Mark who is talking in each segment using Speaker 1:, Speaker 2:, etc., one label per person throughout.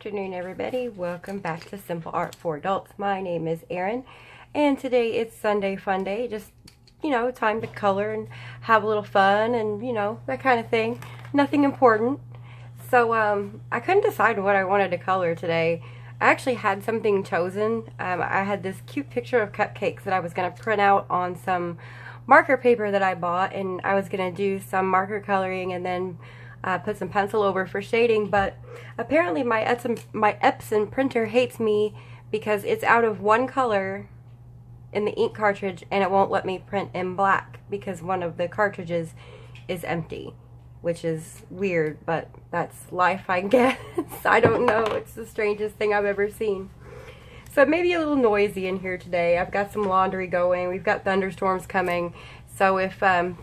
Speaker 1: afternoon, everybody. Welcome back to Simple Art for Adults. My name is Erin, and today it's Sunday Fun Day. Just, time to color and have a little fun and, that kind of thing. Nothing important. So, I couldn't decide what I wanted to color today. I actually had something chosen. I had this cute picture of cupcakes that I was going to print out on some marker paper that I bought, and I was going to do some marker coloring and then put some pencil over for shading, but apparently my Epson printer hates me because it's out of one color in the ink cartridge and it won't let me print in black because one of the cartridges is empty, which is weird, but that's life, I guess. I don't know. It's the strangest thing I've ever seen. So it may be a little noisy in here today. I've got some laundry going. We've got thunderstorms coming. So if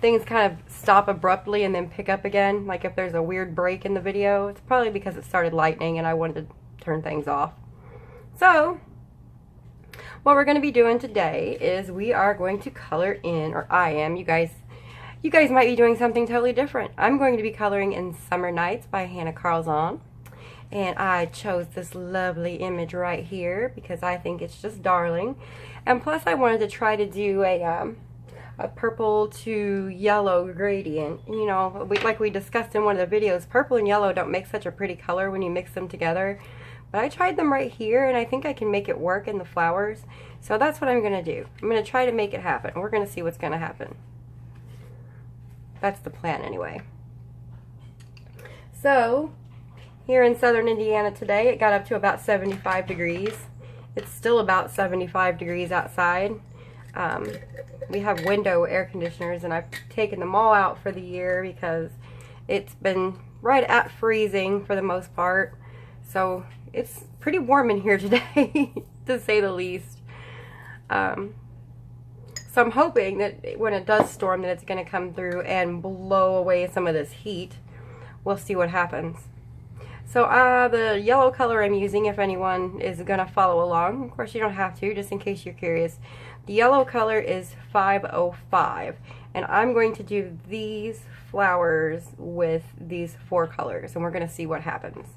Speaker 1: things kind of stop abruptly and then pick up again, like if there's a weird break in the video, it's probably because it started lightning and I wanted to turn things off. So what we're going to be doing today is we are going to color in, or I am, you guys might be doing something totally different. I'm going to be coloring in Summer Nights by Hanna Karlzon. And I chose this lovely image right here because I think it's just darling. And plus I wanted to try to do a purple to yellow gradient. Like we discussed in one of the videos, purple and yellow don't make such a pretty color when you mix them together. But I tried them right here and I think I can make it work in the flowers. So that's what I'm going to do. I'm going to try to make it happen. We're going to see what's going to happen. That's the plan anyway. So here in southern Indiana today, it got up to about 75 degrees. It's still about 75 degrees outside. We have window air conditioners and I've taken them all out for the year because it's been right at freezing for the most part. So it's pretty warm in here today, to say the least. So I'm hoping that when it does storm that it's going to come through and blow away some of this heat. We'll see what happens. So the yellow color I'm using, if anyone is going to follow along, of course you don't have to, just in case you're curious. The yellow color is 505, and I'm going to do these flowers with these four colors, and we're going to see what happens.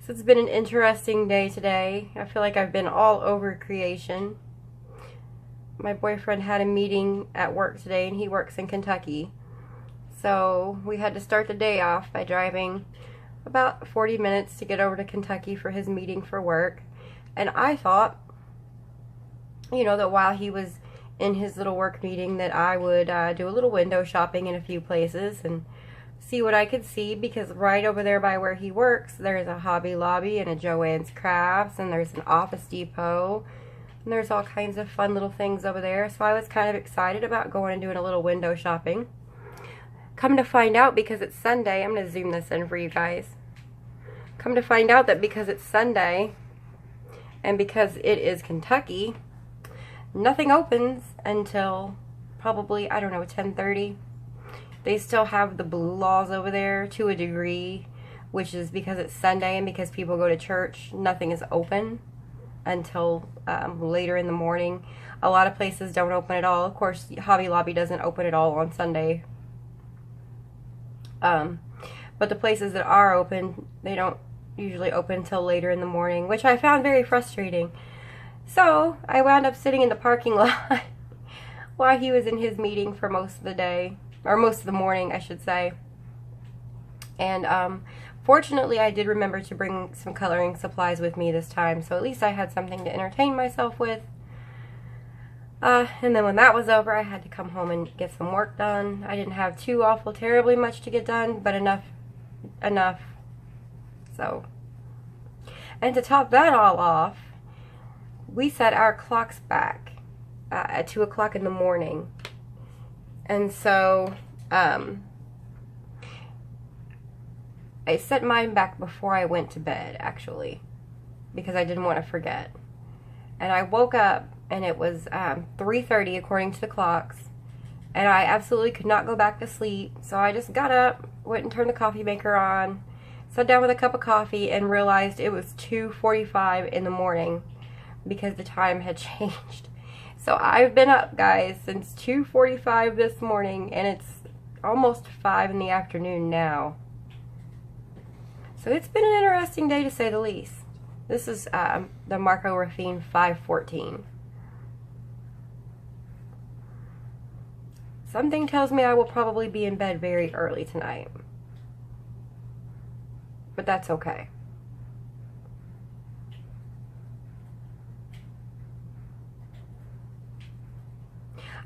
Speaker 1: So it's been an interesting day today. I feel like I've been all over creation. My boyfriend had a meeting at work today, and he works in Kentucky. So we had to start the day off by driving about 40 minutes to get over to Kentucky for his meeting for work. And I thought, that while he was in his little work meeting that I would do a little window shopping in a few places and see what I could see, because right over there by where he works there's a Hobby Lobby and a Joann's Crafts and there's an Office Depot and there's all kinds of fun little things over there. So I was kind of excited about going and doing a little window shopping. Come to find out, because it's Sunday, I'm going to zoom this in for you guys. Come to find out that because it's Sunday and because it is Kentucky, nothing opens until probably, 10:30. They still have the blue laws over there to a degree, which is because it's Sunday and because people go to church, nothing is open until later in the morning. A lot of places don't open at all. Of course, Hobby Lobby doesn't open at all on Sunday. But the places that are open, they don't usually open until later in the morning, which I found very frustrating. So I wound up sitting in the parking lot while he was in his meeting for most of the day, or most of the morning, I should say. And fortunately, I did remember to bring some coloring supplies with me this time, so at least I had something to entertain myself with. And then when that was over, I had to come home and get some work done. I didn't have too awful terribly much to get done, but enough. So, and to top that all off, we set our clocks back at 2 o'clock in the morning. And so, I set mine back before I went to bed, actually, because I didn't want to forget. And I woke up and it was 3:30 according to the clocks, and I absolutely could not go back to sleep. So I just got up, went and turned the coffee maker on, sat down with a cup of coffee, and realized it was 2:45 in the morning because the time had changed. So I've been up, guys, since 2:45 this morning, and it's almost 5 in the afternoon now. So it's been an interesting day to say the least. This is the Marco Raffine 514. Something tells me I will probably be in bed very early tonight. But that's okay.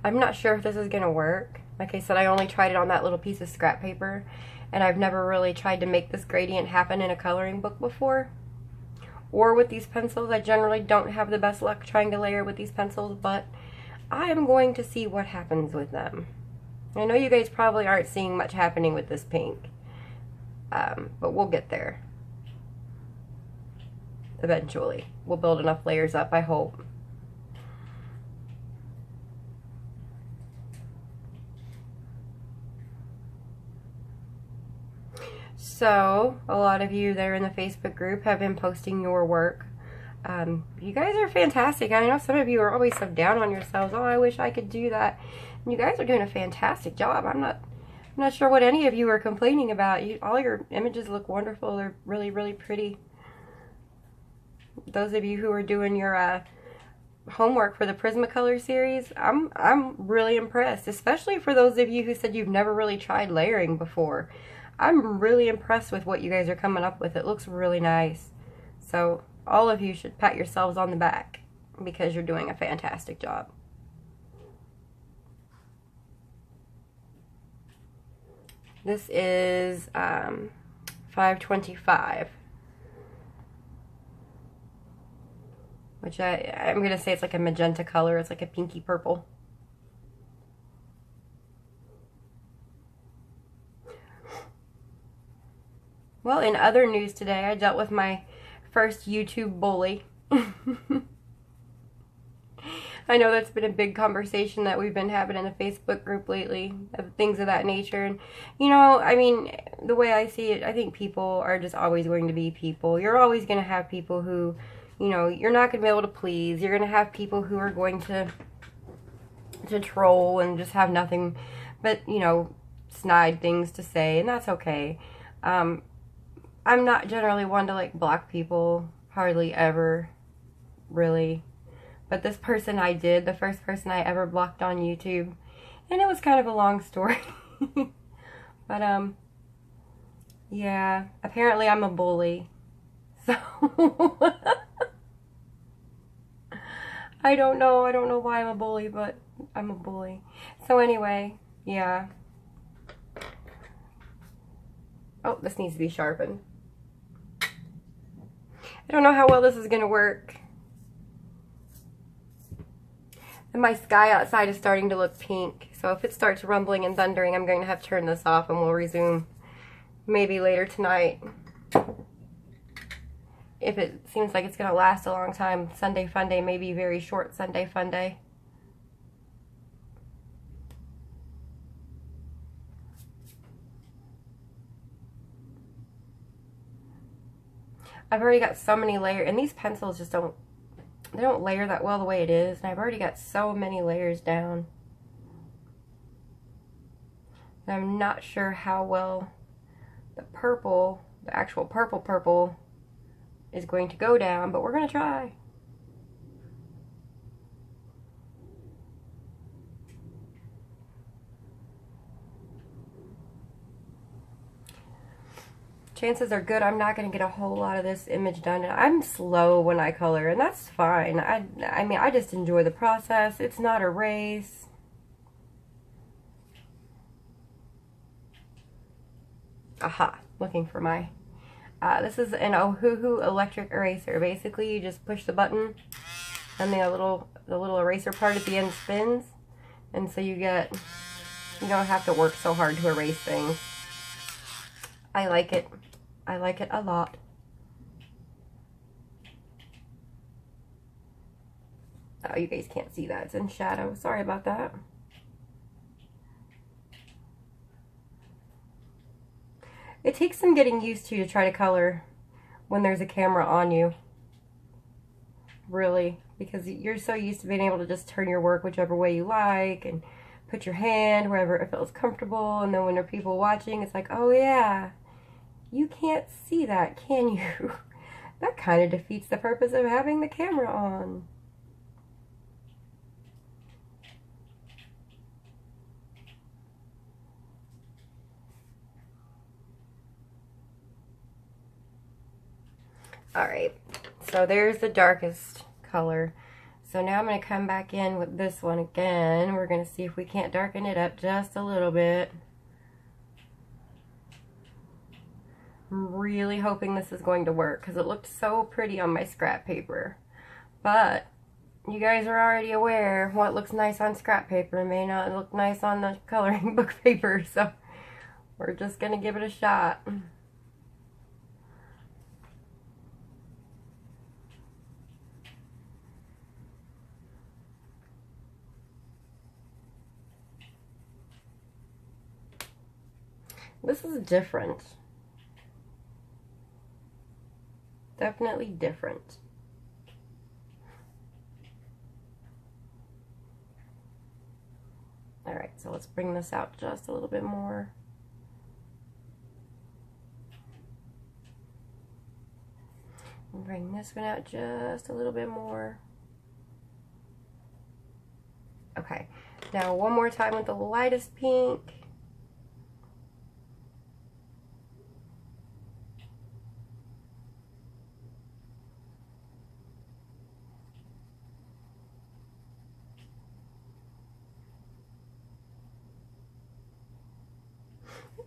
Speaker 1: I'm not sure if this is going to work. Like I said, I only tried it on that little piece of scrap paper, and I've never really tried to make this gradient happen in a coloring book before. Or with these pencils. I generally don't have the best luck trying to layer with these pencils, but I am going to see what happens with them. I know you guys probably aren't seeing much happening with this pink, but we'll get there. Eventually. We'll build enough layers up, I hope. So, a lot of you that are in the Facebook group have been posting your work. You guys are fantastic. I know some of you are always so down on yourselves. Oh, I wish I could do that. And you guys are doing a fantastic job. I'm not sure what any of you are complaining about. All your images look wonderful. They're really, really pretty. Those of you who are doing your homework for the Prismacolor series, I'm really impressed. Especially for those of you who said you've never really tried layering before. I'm really impressed with what you guys are coming up with. It looks really nice. So all of you should pat yourselves on the back because you're doing a fantastic job. This is 525, which I'm going to say it's like a magenta color. It's like a pinky purple. Well, in other news today, I dealt with my first YouTube bully. I know that's been a big conversation that we've been having in the Facebook group lately, of things of that nature. And, you know, I mean, the way I see it, I think people are just always going to be people. You're always going to have people who, you know, you're not going to be able to please. You're going to have people who are going to troll and just have nothing but, you know, snide things to say, and that's okay. I'm not generally one to, like, block people, hardly ever, really. But this person I did, the first person I ever blocked on YouTube, and it was kind of a long story. But, yeah, apparently I'm a bully. So, I don't know why I'm a bully, but I'm a bully. So anyway, yeah. Oh, this needs to be sharpened. I don't know how well this is going to work. And my sky outside is starting to look pink. So if it starts rumbling and thundering, I'm going to have to turn this off and we'll resume maybe later tonight. If it seems like it's going to last a long time, Sunday Fun Day may be very short Sunday Fun Day. I've already got so many layers, and these pencils just don't layer that well the way it is, and I've already got so many layers down. And I'm not sure how well the purple, the actual purple is going to go down, but we're going to try. Chances are good I'm not going to get a whole lot of this image done. And I'm slow when I color, and that's fine. I mean, I just enjoy the process. It's not a race. Aha, looking for my... this is an Ohuhu electric eraser. Basically, you just push the button, and the little eraser part at the end spins. And so you don't have to work so hard to erase things. I like it. I like it a lot. Oh, you guys can't see that. It's in shadow. Sorry about that. It takes some getting used to try to color when there's a camera on you. Really. Because you're so used to being able to just turn your work whichever way you like and put your hand wherever it feels comfortable. And then when there are people watching, it's like, oh yeah. You can't see that, can you? That kind of defeats the purpose of having the camera on. Alright, so there's the darkest color. So now I'm going to come back in with this one again. We're going to see if we can't darken it up just a little bit. I'm really hoping this is going to work because it looked so pretty on my scrap paper. But you guys are already aware what looks nice on scrap paper may not look nice on the coloring book paper. So we're just going to give it a shot. This is different. Definitely different. Alright, so let's bring this out just a little bit more. And bring this one out just a little bit more. Okay, now one more time with the lightest pink.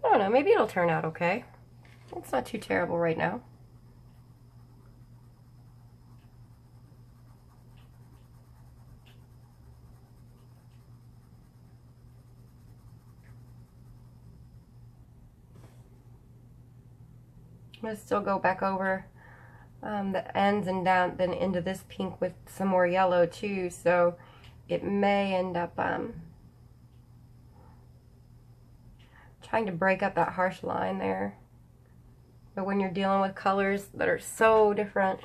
Speaker 1: I don't know, maybe it'll turn out okay. It's not too terrible right now. I'm going to still go back over the ends and down then into this pink with some more yellow too, so it may end up trying to break up that harsh line there. But when you're dealing with colors that are so different,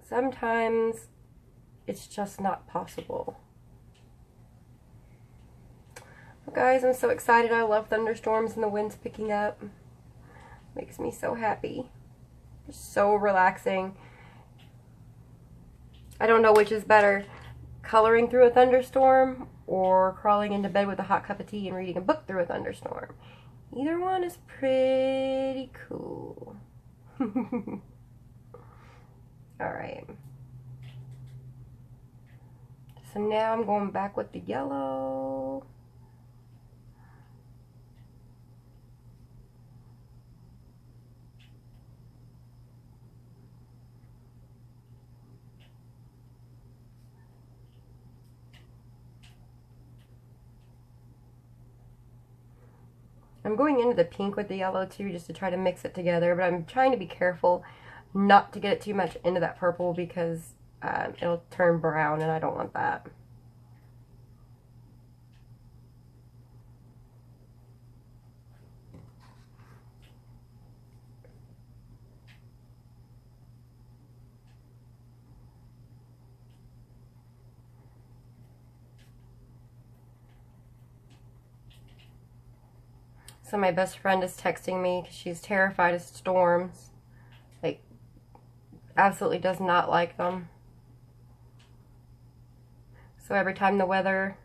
Speaker 1: sometimes it's just not possible. Well, guys, I'm so excited. I love thunderstorms and the wind's picking up. Makes me so happy. Just so relaxing. I don't know which is better, coloring through a thunderstorm or crawling into bed with a hot cup of tea and reading a book through a thunderstorm. Either one is pretty cool. Alright. So now I'm going back with the yellow. I'm going into the pink with the yellow too, just to try to mix it together, but I'm trying to be careful not to get it too much into that purple because it'll turn brown and I don't want that. So my best friend is texting me because she's terrified of storms. Like, absolutely does not like them. So every time the weather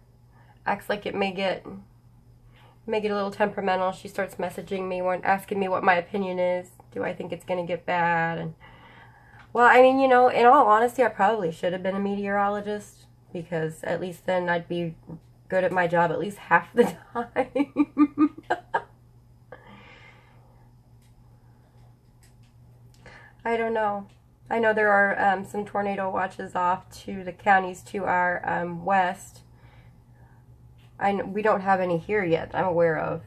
Speaker 1: acts like it may get a little temperamental, she starts messaging me, asking me what my opinion is. Do I think it's going to get bad? And well, I mean, you know, in all honesty, I probably should have been a meteorologist because at least then I'd be good at my job at least half the time. I don't know. I know there are some tornado watches off to the counties to our west. We don't have any here yet, I'm aware of.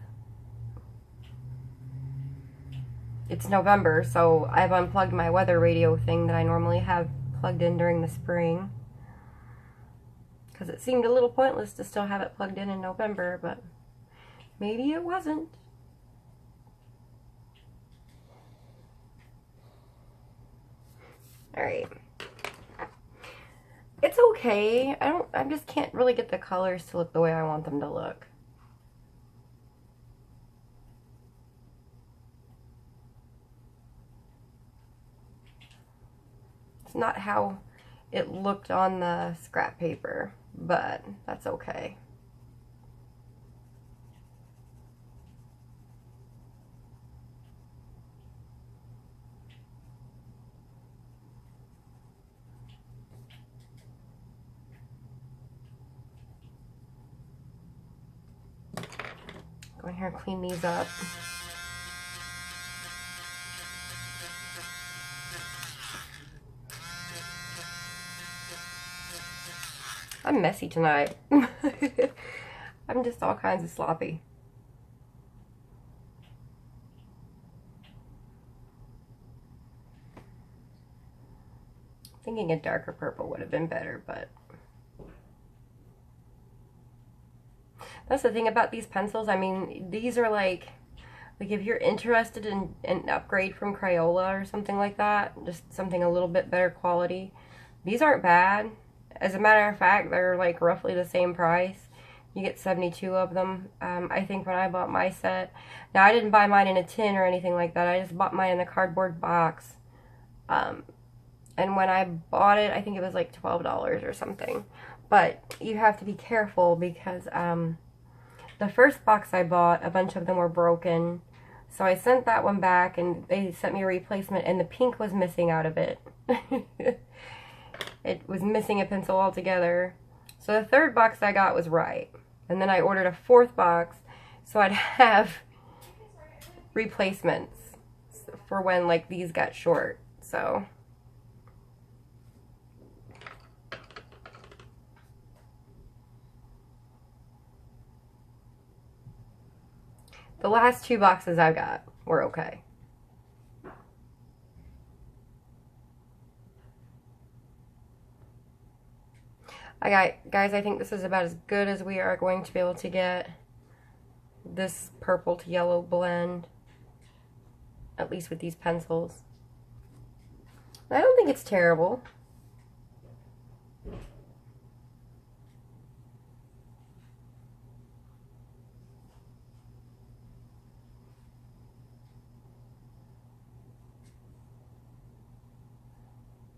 Speaker 1: It's November, so I've unplugged my weather radio thing that I normally have plugged in during the spring. Because it seemed a little pointless to still have it plugged in November, but maybe it wasn't. Alright. It's okay. I just can't really get the colors to look the way I want them to look. not how it looked on the scrap paper, but that's okay. Go in here and clean these up. I'm messy tonight. I'm just all kinds of sloppy. Thinking a darker purple would have been better, but that's the thing about these pencils. I mean, these are like if you're interested in an upgrade from Crayola or something like that, just something a little bit better quality, these aren't bad. As a matter of fact, they're like roughly the same price. You get 72 of them. I think when I bought my set, now I didn't buy mine in a tin or anything like that. I just bought mine in a cardboard box. And when I bought it, I think it was like $12 or something. But you have to be careful because the first box I bought, a bunch of them were broken. So I sent that one back and they sent me a replacement, and the pink was missing out of it. It was missing a pencil altogether. So the third box I got was right. And then I ordered a fourth box so I'd have replacements for when like these got short. So the last two boxes I got were okay. Guys, I think this is about as good as we are going to be able to get this purple to yellow blend, at least with these pencils. I don't think it's terrible.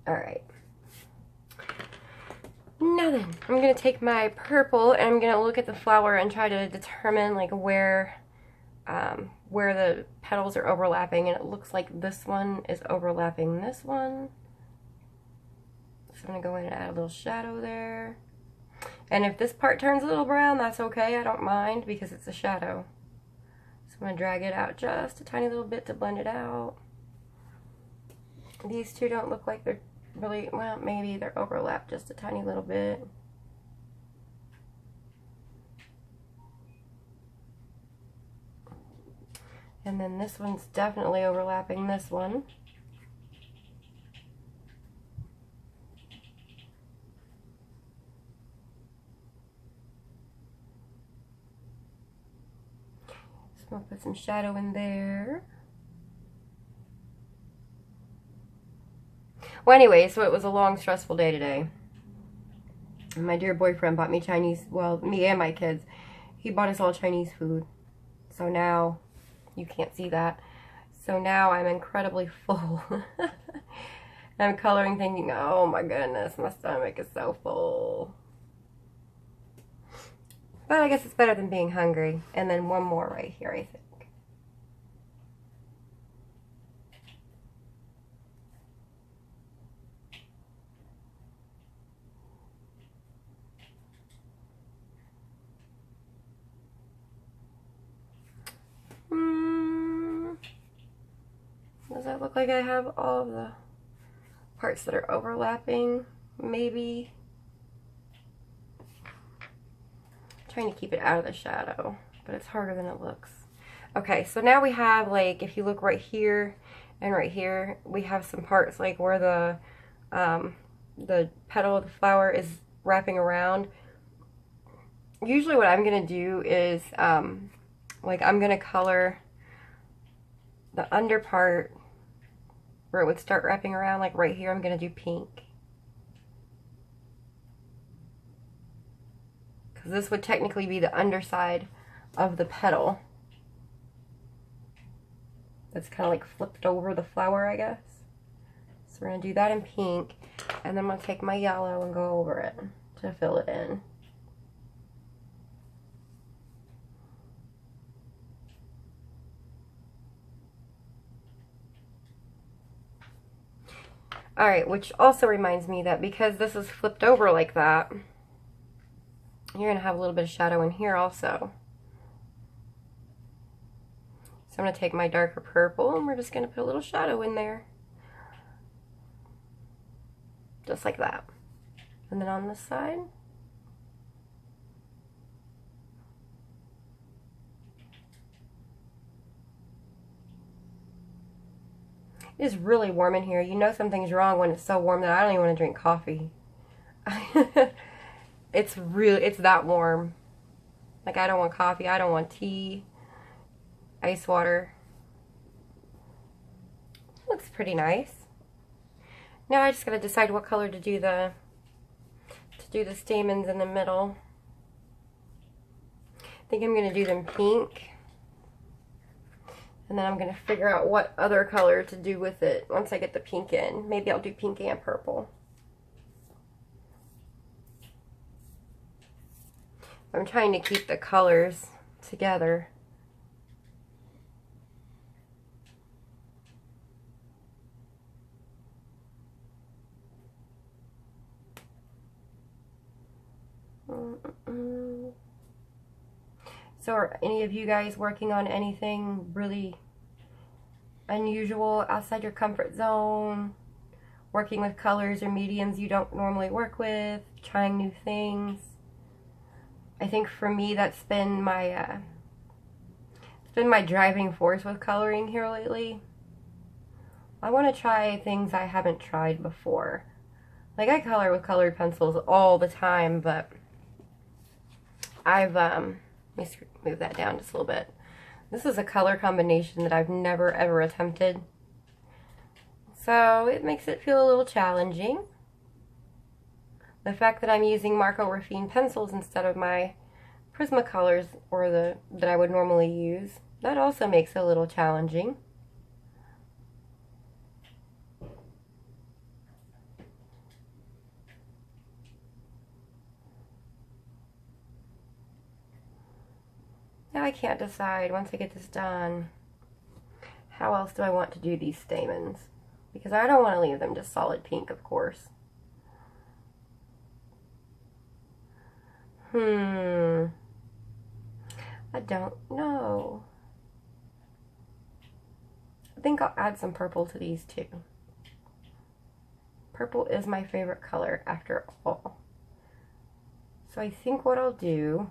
Speaker 1: All right. Now then, I'm going to take my purple and I'm going to look at the flower and try to determine like where the petals are overlapping, and it looks like this one is overlapping this one. So I'm going to go in and add a little shadow there. And if this part turns a little brown, that's okay. I don't mind because it's a shadow. So I'm going to drag it out just a tiny little bit to blend it out. These two don't look like they're really, well, maybe they're overlapped just a tiny little bit. And then this one's definitely overlapping this one. So I'm going to put some shadow in there. Well, anyway, so it was a long, stressful day today. And my dear boyfriend bought me Chinese, well, me and my kids, he bought us all Chinese food. So now, you can't see that. So now I'm incredibly full. I'm coloring thinking, oh my goodness, my stomach is so full. But I guess it's better than being hungry. And then one more right here, I think. Does that look like I have all of the parts that are overlapping? Maybe. I'm trying to keep it out of the shadow, but it's harder than it looks. Okay, so now we have, like, if you look right here and right here, we have some parts like where the petal of the flower is wrapping around. Usually what I'm going to do is, like, I'm going to color the under part where it would start wrapping around, like right here. I'm going to do pink, because this would technically be the underside of the petal that's kind of like flipped over the flower, I guess. So we're going to do that in pink, and then I'm going to take my yellow and go over it to fill it in. Alright, which also reminds me that because this is flipped over like that, you're going to have a little bit of shadow in here also. So I'm going to take my darker purple and we're just going to put a little shadow in there. Just like that. And then on this side, it is really warm in here. You know something's wrong when it's so warm that I don't even want to drink coffee. It's that warm. Like, I don't want coffee, I don't want tea, ice water. Looks pretty nice. Now I just gotta decide what color to do the stamens in the middle. I think I'm gonna do them pink. And then I'm going to figure out what other color to do with it once I get the pink in. Maybe I'll do pink and purple. I'm trying to keep the colors together. So are any of you guys working on anything really unusual outside your comfort zone? Working with colors or mediums you don't normally work with? Trying new things? I think for me that's been my driving force with coloring here lately. I want to try things I haven't tried before. Like, I color with colored pencils all the time, but I've let me move that down just a little bit. This is a color combination that I've never ever attempted. So it makes it feel a little challenging. The fact that I'm using Marco Raffine pencils instead of my Prismacolors or that I would normally use, that also makes it a little challenging. Now I can't decide, once I get this done, how else do I want to do these stamens? Because I don't want to leave them just solid pink, of course. I don't know. I think I'll add some purple to these too. Purple is my favorite color after all. So I think what I'll do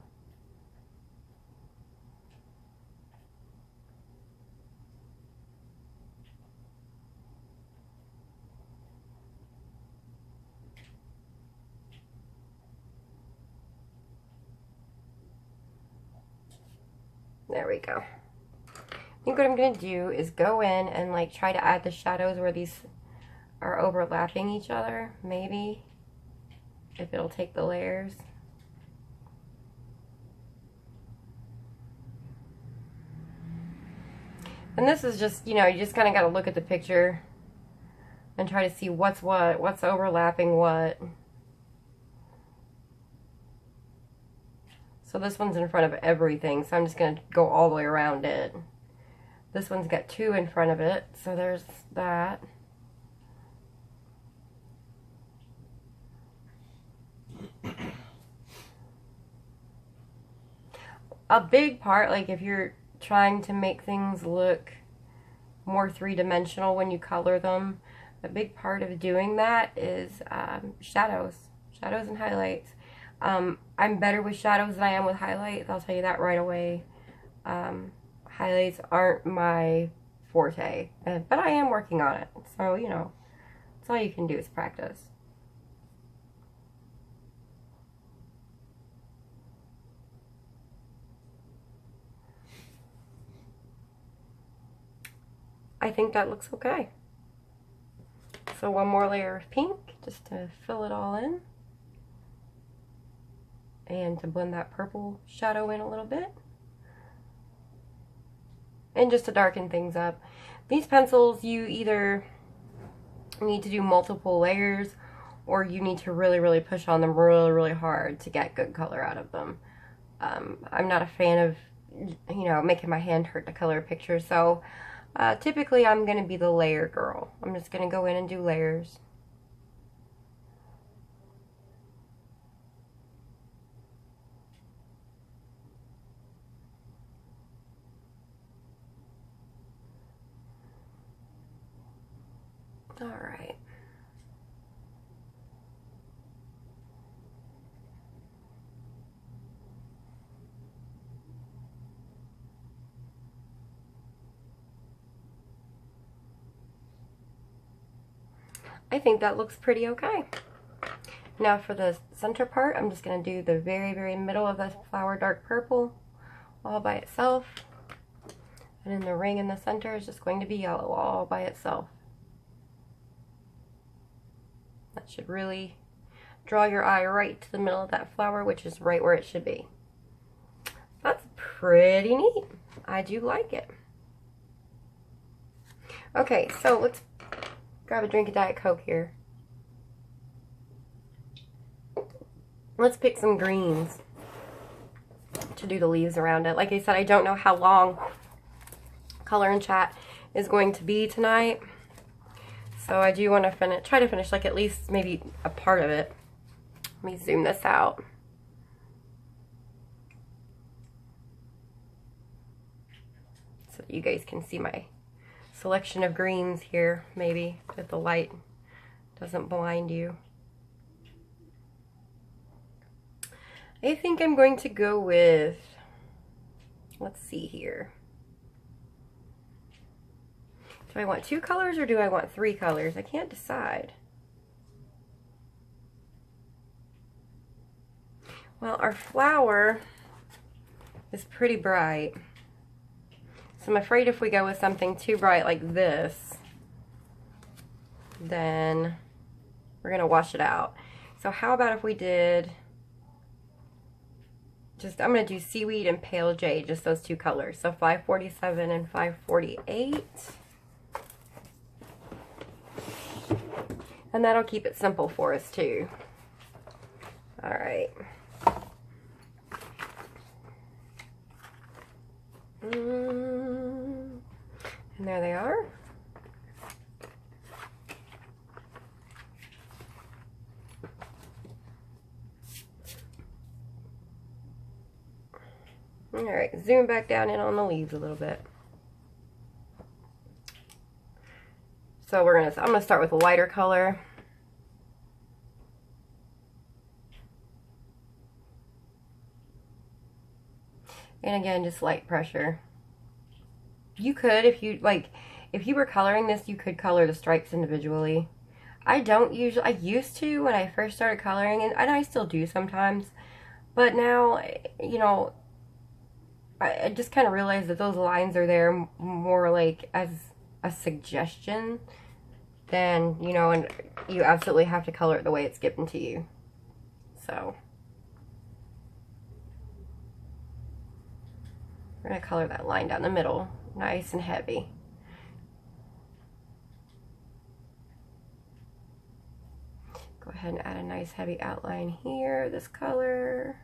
Speaker 1: there we go. I think what I'm going to do is go in and like try to add the shadows where these are overlapping each other, maybe, if it'll take the layers. And this is just, you know, you just kind of got to look at the picture and try to see what's what, what's overlapping what. So this one's in front of everything, so I'm just going to go all the way around it. This one's got two in front of it, so there's that. A big part, like if you're trying to make things look more three-dimensional when you color them, a big part of doing that is shadows and highlights. I'm better with shadows than I am with highlights, I'll tell you that right away. Highlights aren't my forte, but I am working on it, so you know, that's all you can do is practice. I think that looks okay. So one more layer of pink just to fill it all in and to blend that purple shadow in a little bit and just to darken things up. These pencils, you either you need to do multiple layers, or you need to really, really push on them really, really hard to get good color out of them. I'm not a fan of, you know, making my hand hurt to color a picture, so typically I'm going to be the layer girl. I'm just going to go in and do layers. All right. I think that looks pretty okay. Now for the center part, I'm just going to do the very, very middle of the flower dark purple all by itself. And then the ring in the center is just going to be yellow all by itself. That should really draw your eye right to the middle of that flower, which is right where it should be. That's pretty neat. I do like it. Okay, so let's grab a drink of Diet Coke here. Let's pick some greens to do the leaves around it. Like I said, I don't know how long Color and Chat is going to be tonight. So I do want to try to finish like at least maybe a part of it. Let me zoom this out. So that you guys can see my selection of greens here, maybe, if the light doesn't blind you. I think I'm going to go with, let's see here. Do I want 2 colors or do I want 3 colors? I can't decide. Well, our flower is pretty bright. So I'm afraid if we go with something too bright like this, then we're going to wash it out. So how about if we did just, I'm going to do Seaweed and Pale Jade, just those 2 colors. So 547 and 548. And that'll keep it simple for us too. All right. And there they are. All right, zoom back down in on the leaves a little bit. So I'm gonna start with a lighter color. And again, just light pressure. You could, if you were coloring this, you could color the stripes individually. I used to when I first started coloring, and I still do sometimes. But now, you know, I just kind of realized that those lines are there more like as a suggestion than, you know, and you absolutely have to color it the way it's given to you. So we're going to color that line down the middle, nice and heavy. Go ahead and add a nice heavy outline here, this color.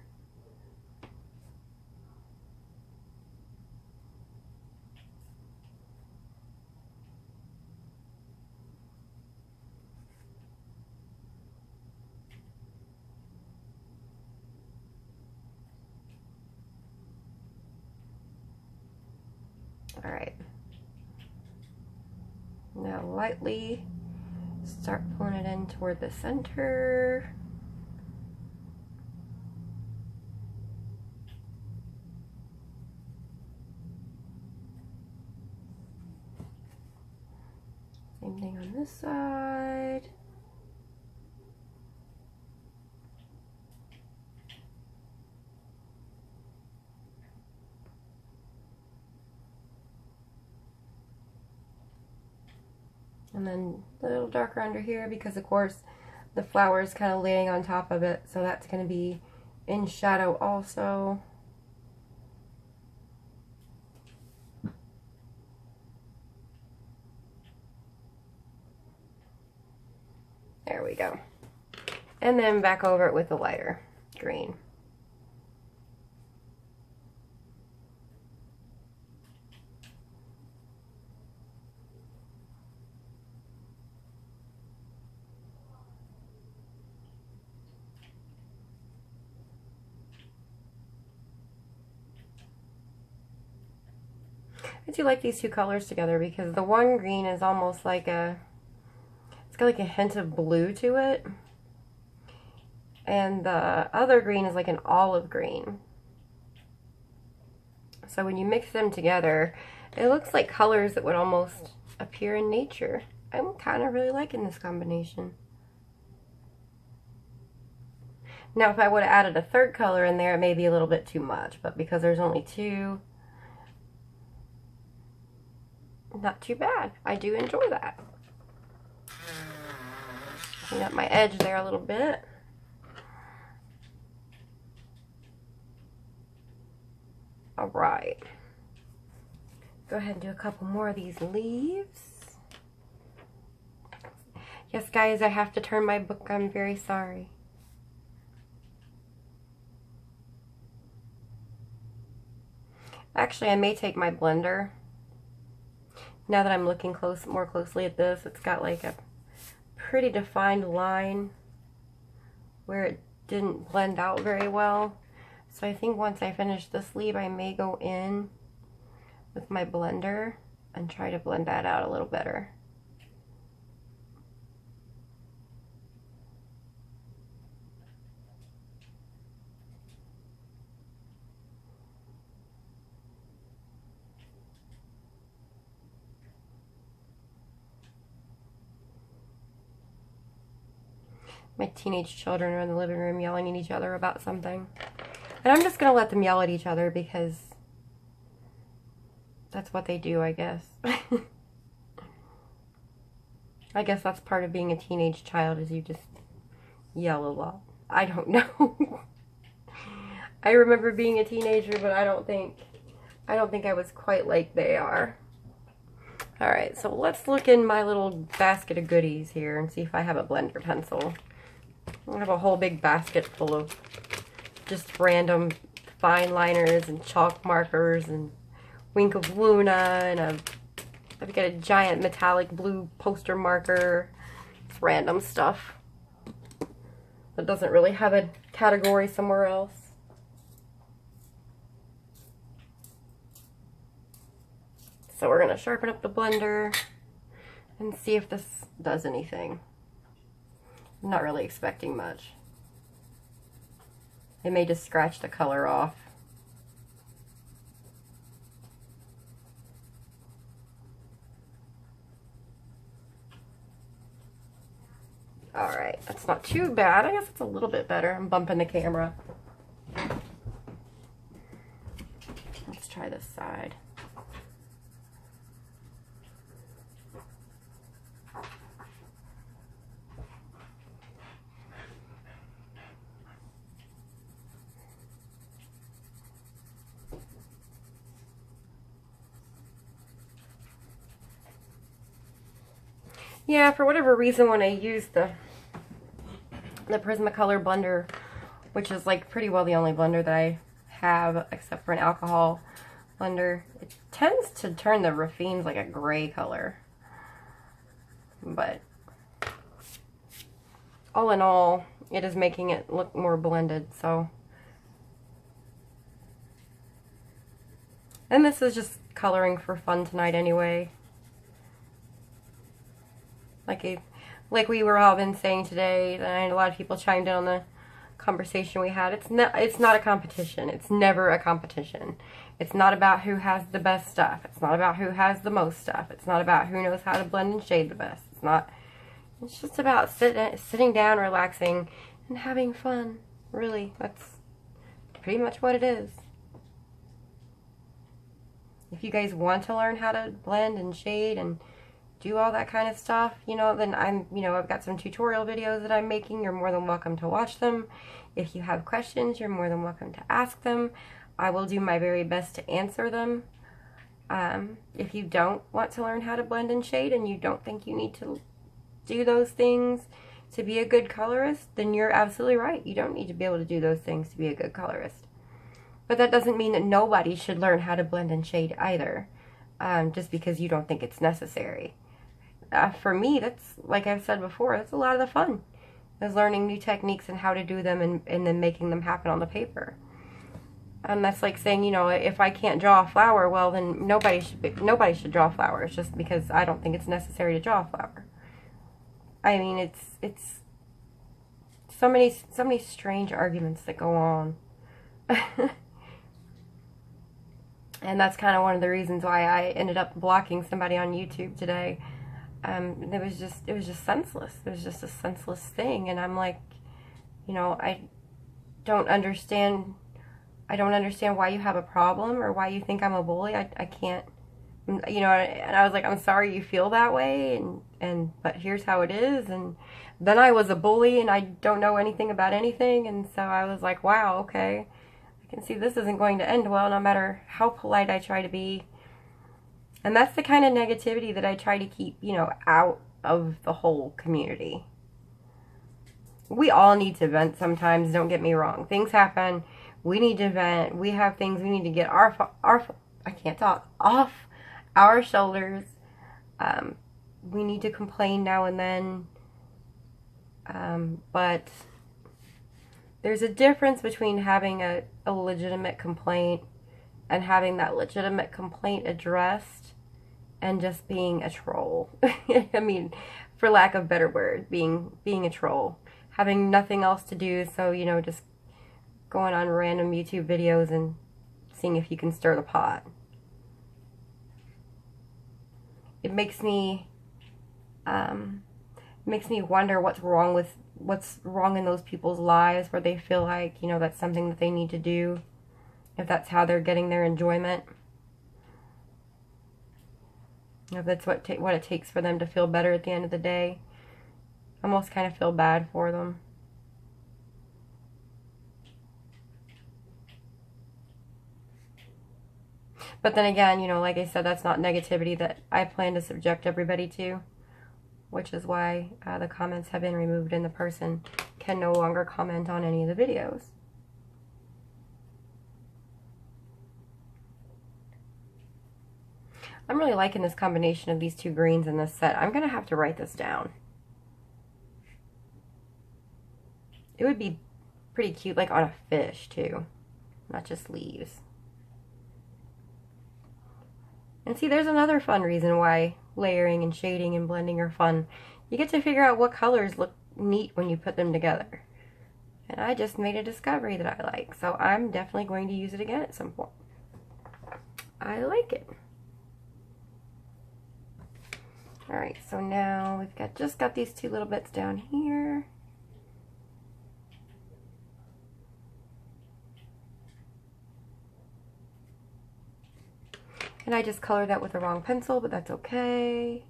Speaker 1: All right. Now lightly start pulling it in toward the center. Same thing on this side. And then a little darker under here because of course the flower is kind of laying on top of it, so that's going to be in shadow also. And then back over it with the lighter green. I do like these two colors together because the one green is almost like it's got like a hint of blue to it. And the other green is like an olive green. So when you mix them together, it looks like colors that would almost appear in nature. I'm kind of really liking this combination. Now if I would have added a third color in there, it may be a little bit too much, but because there's only two, not too bad. I do enjoy that. Clean up my edge there a little bit. All right. Go ahead and do a couple more of these leaves. Yes, guys, I have to turn my book. I'm very sorry. Actually, I may take my blender. Now that I'm looking more closely at this, it's got like a pretty defined line where it didn't blend out very well. So I think once I finish this leaf, I may go in with my blender and try to blend that out a little better. My teenage children are in the living room yelling at each other about something. And I'm just going to let them yell at each other because that's what they do, I guess. I guess that's part of being a teenage child, is you just yell a lot. I don't know. I remember being a teenager, but I don't think I was quite like they are. Alright, so let's look in my little basket of goodies here and see if I have a blender pencil. I have a whole big basket full of just random fine liners and chalk markers and Wink of Luna, and I've got a giant metallic blue poster marker. It's random stuff that doesn't really have a category somewhere else. So we're going to sharpen up the blender and see if this does anything. I'm not really expecting much. It may just scratch the color off. Alright, that's not too bad. I guess it's a little bit better. I'm bumping the camera. Let's try this side. Yeah, for whatever reason, when I use the Prismacolor blender, which is like pretty well the only blender that I have except for an alcohol blender, it tends to turn the Raffines like a gray color. But all in all, it is making it look more blended, so. And this is just coloring for fun tonight anyway. Like we were all been saying today, and a lot of people chimed in on the conversation we had. It's not a competition. It's never a competition. It's not about who has the best stuff. It's not about who has the most stuff. It's not about who knows how to blend and shade the best. It's just about sitting down, relaxing, and having fun. Really, that's pretty much what it is. If you guys want to learn how to blend and shade and do all that kind of stuff, then I've got some tutorial videos that I'm making. You're more than welcome to watch them. If you have questions, you're more than welcome to ask them. I will do my very best to answer them. If you don't want to learn how to blend and shade and you don't think you need to do those things, to be a good colorist, then you're absolutely right. You don't need to be able to do those things to be a good colorist. But that doesn't mean that nobody should learn how to blend and shade either, just because you don't think it's necessary. For me, that's, like I've said before, that's a lot of the fun, is learning new techniques and how to do them, and then making them happen on the paper. And that's like saying, you know, if I can't draw a flower, well, then nobody should draw flowers, just because I don't think it's necessary to draw a flower. I mean, it's so many strange arguments that go on. And that's kind of one of the reasons why I ended up blocking somebody on YouTube today. It was just senseless. It was just a senseless thing, and I'm like, you know, I don't understand why you have a problem or why you think I'm a bully. I can't, you know. And I was like, I'm sorry you feel that way, but here's how it is. And then I was a bully, and I don't know anything about anything, and so I was like, wow, okay, I can see this isn't going to end well, no matter how polite I try to be. And that's the kind of negativity that I try to keep, you know, out of the whole community. We all need to vent sometimes, don't get me wrong. Things happen. We need to vent. We have things we need to get off our shoulders. We need to complain now and then. But there's a difference between having a legitimate complaint and having that legitimate complaint addressed and just being a troll. I mean, for lack of a better word, being a troll. Having nothing else to do, so, you know, just going on random YouTube videos and seeing if you can stir the pot. It makes me wonder what's wrong in those people's lives, where they feel like, you know, that's something that they need to do, if that's how they're getting their enjoyment, if that's what it takes for them to feel better at the end of the day. I almost kind of feel bad for them. But then again, you know, like I said, that's not negativity that I plan to subject everybody to, which is why the comments have been removed and the person can no longer comment on any of the videos. I'm really liking this combination of these two greens in this set. I'm going to have to write this down. It would be pretty cute, like on a fish too, not just leaves. And see, there's another fun reason why layering and shading and blending are fun. You get to figure out what colors look neat when you put them together. And I just made a discovery that I like, so I'm definitely going to use it again at some point. I like it. Alright, so now we've just got these two little bits down here. And I just colored that with the wrong pencil, but that's okay.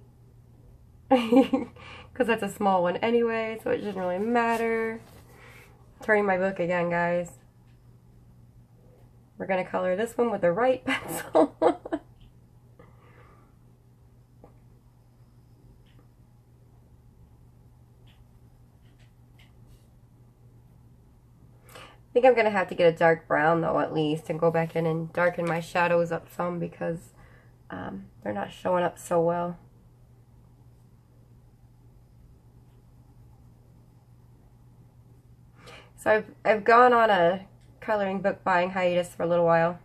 Speaker 1: Because that's a small one anyway, so it doesn't really matter. Turning my book again, guys. We're going to color this one with the right pencil. I think I'm going to have to get a dark brown, though, at least, and go back in and darken my shadows up some, because they're not showing up so well. So I've gone on a coloring book buying hiatus for a little while.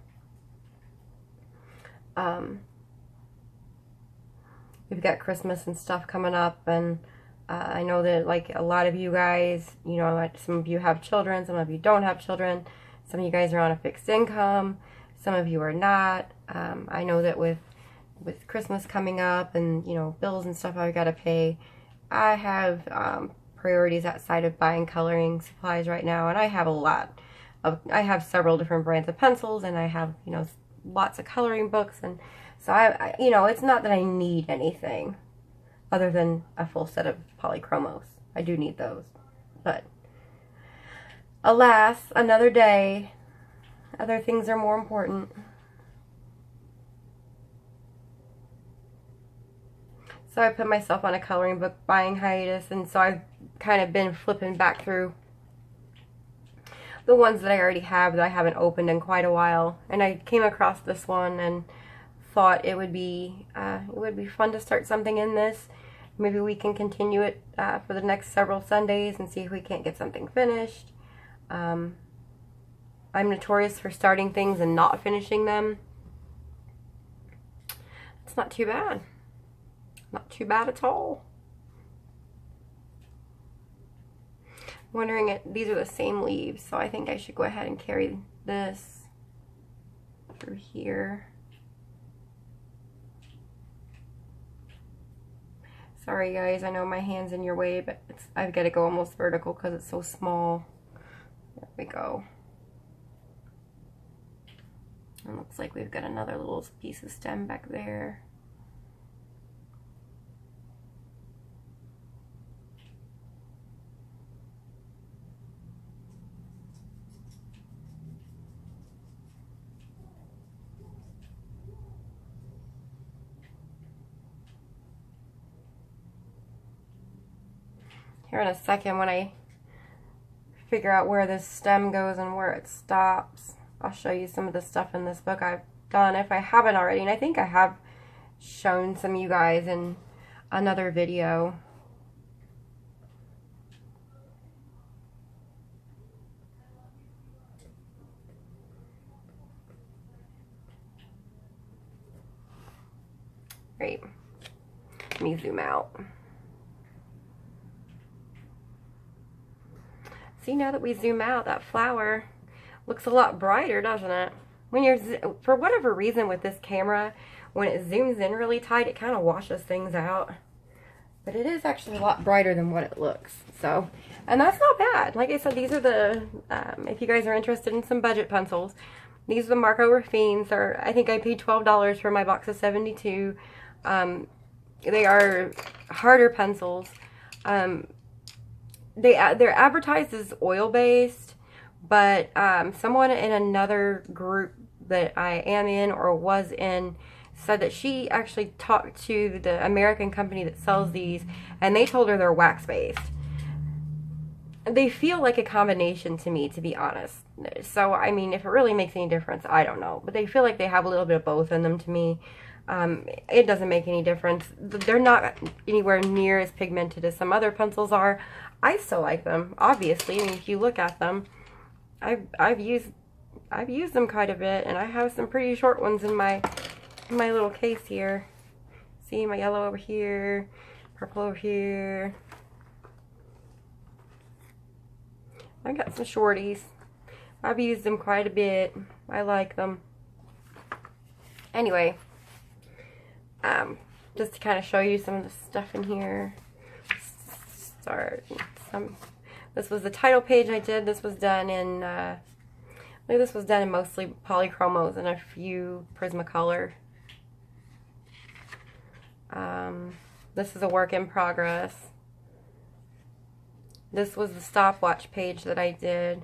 Speaker 1: We've got Christmas and stuff coming up, and I know that, like, a lot of you guys, you know, like, some of you have children, some of you don't have children, some of you guys are on a fixed income, some of you are not. I know that with Christmas coming up and, you know, bills and stuff I've got to pay, I have priorities outside of buying coloring supplies right now, and I have I have several different brands of pencils, and I have, you know, lots of coloring books, and so I you know, it's not that I need anything other than a full set of polychromos. I do need those. But alas, another day. Other things are more important. So I put myself on a coloring book buying hiatus, and so kind of been flipping back through the ones that I already have that I haven't opened in quite a while, and I came across this one and thought it would be fun to start something in this. Maybe we can continue it for the next several Sundays and see if we can't get something finished. I'm notorious for starting things and not finishing them. It's not too bad. Not too bad at all. Wondering if these are the same leaves, so I think I should go ahead and carry this through here. Sorry guys, I know my hand's in your way, but I've got to go almost vertical because it's so small. There we go. It looks like we've got another little piece of stem back there. Here in a second, when I figure out where this stem goes and where it stops, I'll show you some of the stuff in this book I've done, if I haven't already, and I think I have shown some of you guys in another video. Great. Let me zoom out. See, now that we zoom out, that flower looks a lot brighter, doesn't it? When you're, for whatever reason with this camera, when it zooms in really tight, it kind of washes things out. But it is actually a lot brighter than what it looks. So, and that's not bad. Like I said, these are the, if you guys are interested in some budget pencils, these are the Marco Raffines. I think I paid $12 for my box of 72. They are harder pencils. They're advertised as oil-based, but someone in another group that I am in or was in said that she actually talked to the American company that sells these, and they told her they're wax-based. They feel like a combination to me, to be honest. So, I mean, if it really makes any difference, I don't know. But they feel like they have a little bit of both in them to me. It doesn't make any difference. They're not anywhere near as pigmented as some other pencils are. I still like them, obviously. I mean, if you look at them, I've used them quite a bit, and I have some pretty short ones in my little case here. See my yellow over here, purple over here. I've got some shorties. I've used them quite a bit. I like them. Anyway, just to kind of show you some of the stuff in here. This was the title page I did. This was done in mostly polychromos and a few Prismacolor. This is a work in progress. This was the stopwatch page that I did.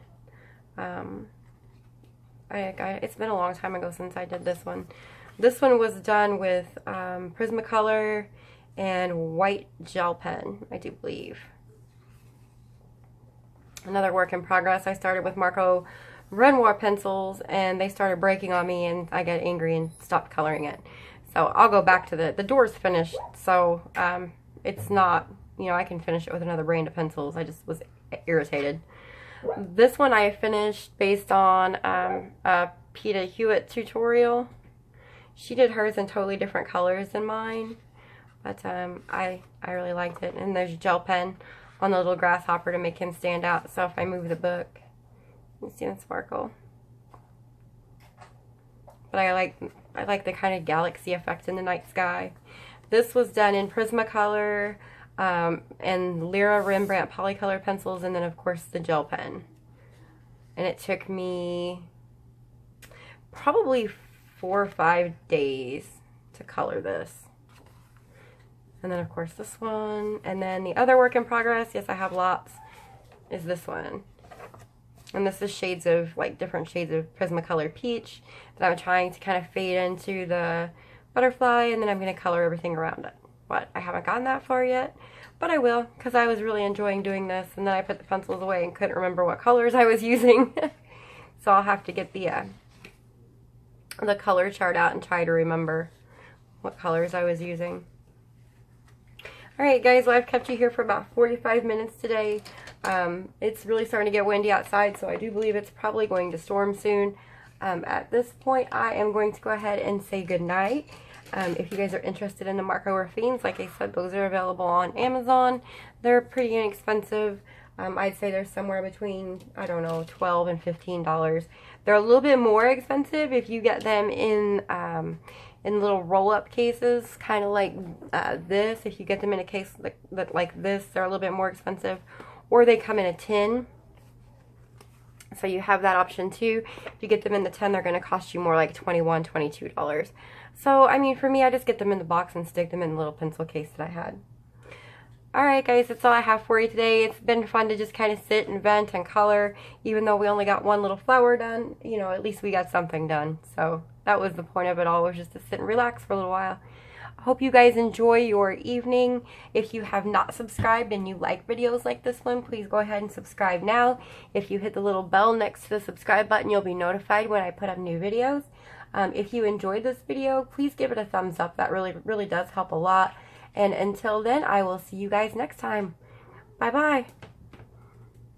Speaker 1: It's been a long time ago since I did this one. This one was done with Prismacolor and white gel pen, I do believe. Another work in progress. I started with Marco Renoir pencils, and they started breaking on me, and I got angry and stopped coloring it. So I'll go back to the door's finished, so it's not, you know, I can finish it with another brand of pencils. I just was irritated. This one I finished based on a Peta Hewitt tutorial. She did hers in totally different colors than mine, but I really liked it. And there's gel pen on the little grasshopper to make him stand out. So if I move the book, you see the sparkle. But I like the kind of galaxy effect in the night sky. This was done in Prismacolor and Lyra Rembrandt Polycolor pencils, and then of course the gel pen. And it took me probably 4 or 5 days to color this. And then of course this one, and then the other work in progress, yes I have lots, is this one. And this is shades of, like, different shades of Prismacolor peach that I'm trying to kind of fade into the butterfly, and then I'm going to color everything around it. but I haven't gotten that far yet. But I will, because I was really enjoying doing this, and then I put the pencils away and couldn't remember what colors I was using. So I'll have to get the color chart out and try to remember what colors I was using. Alright guys, well, I've kept you here for about 45 minutes today. It's really starting to get windy outside, so I do believe it's probably going to storm soon. At this point, I am going to go ahead and say goodnight. If you guys are interested in the Marco Raffines, like I said, those are available on Amazon. They're pretty inexpensive. I'd say they're somewhere between, I don't know, $12 and $15. They're a little bit more expensive if you get them in little roll-up cases, kind of like this. If you get them in a case like this, they're a little bit more expensive. Or they come in a tin. So you have that option too. If you get them in the tin, they're going to cost you more like $21, $22. So, I mean, for me, I just get them in the box and stick them in the little pencil case that I had. Alright guys, that's all I have for you today. It's been fun to just kind of sit and vent and color. Even though we only got one little flower done, you know, at least we got something done. So, that was the point of it all, was just to sit and relax for a little while. I hope you guys enjoy your evening. If you have not subscribed and you like videos like this one, please go ahead and subscribe now. If you hit the little bell next to the subscribe button, you'll be notified when I put up new videos. If you enjoyed this video, please give it a thumbs up. That really does help a lot. And until then, I will see you guys next time. Bye-bye.